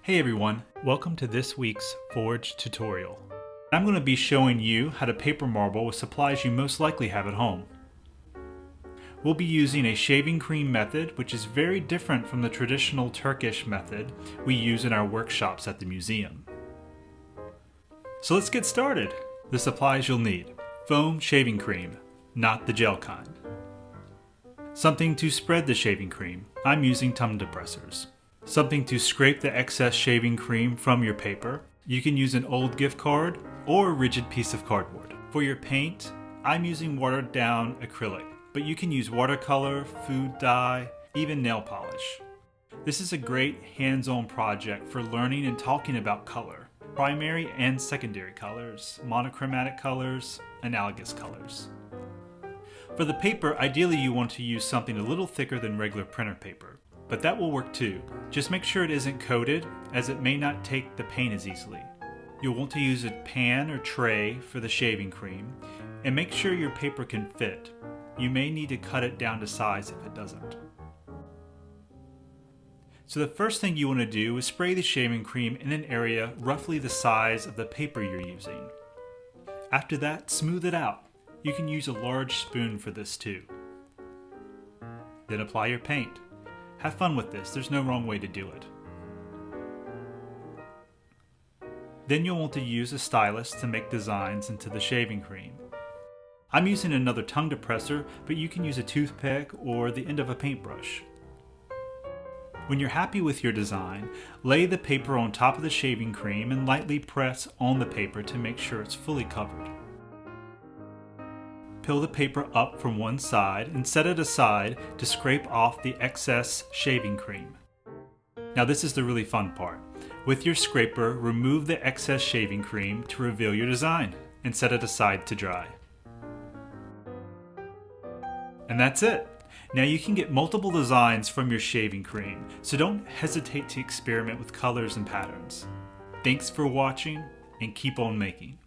Hey everyone, welcome to this week's Forge tutorial. I'm going to be showing you how to paper marble with supplies you most likely have at home. We'll be using a shaving cream method, which is very different from the traditional Turkish method we use in our workshops at the museum. So let's get started. The supplies you'll need: foam shaving cream, not the gel kind. Something to spread the shaving cream. I'm using tongue depressors. Something to scrape the excess shaving cream from your paper. You can use an old gift card or a rigid piece of cardboard. For your paint, I'm using watered down acrylic, but you can use watercolor, food dye, even nail polish. This is a great hands-on project for learning and talking about color, primary and secondary colors, monochromatic colors, analogous colors. For the paper, ideally you want to use something a little thicker than regular printer paper. But that will work too. Just make sure it isn't coated, as it may not take the paint as easily. You'll want to use a pan or tray for the shaving cream, and make sure your paper can fit. You may need to cut it down to size if it doesn't. So the first thing you want to do is spray the shaving cream in an area roughly the size of the paper you're using. After that, smooth it out. You can use a large spoon for this too. Then apply your paint. Have fun with this, there's no wrong way to do it. Then you'll want to use a stylus to make designs into the shaving cream. I'm using another tongue depressor, but you can use a toothpick or the end of a paintbrush. When you're happy with your design, lay the paper on top of the shaving cream and lightly press on the paper to make sure it's fully covered. Peel the paper up from one side and set it aside to scrape off the excess shaving cream. Now this is the really fun part. With your scraper, remove the excess shaving cream to reveal your design and set it aside to dry. And that's it. Now you can get multiple designs from your shaving cream, so don't hesitate to experiment with colors and patterns. Thanks for watching, and keep on making.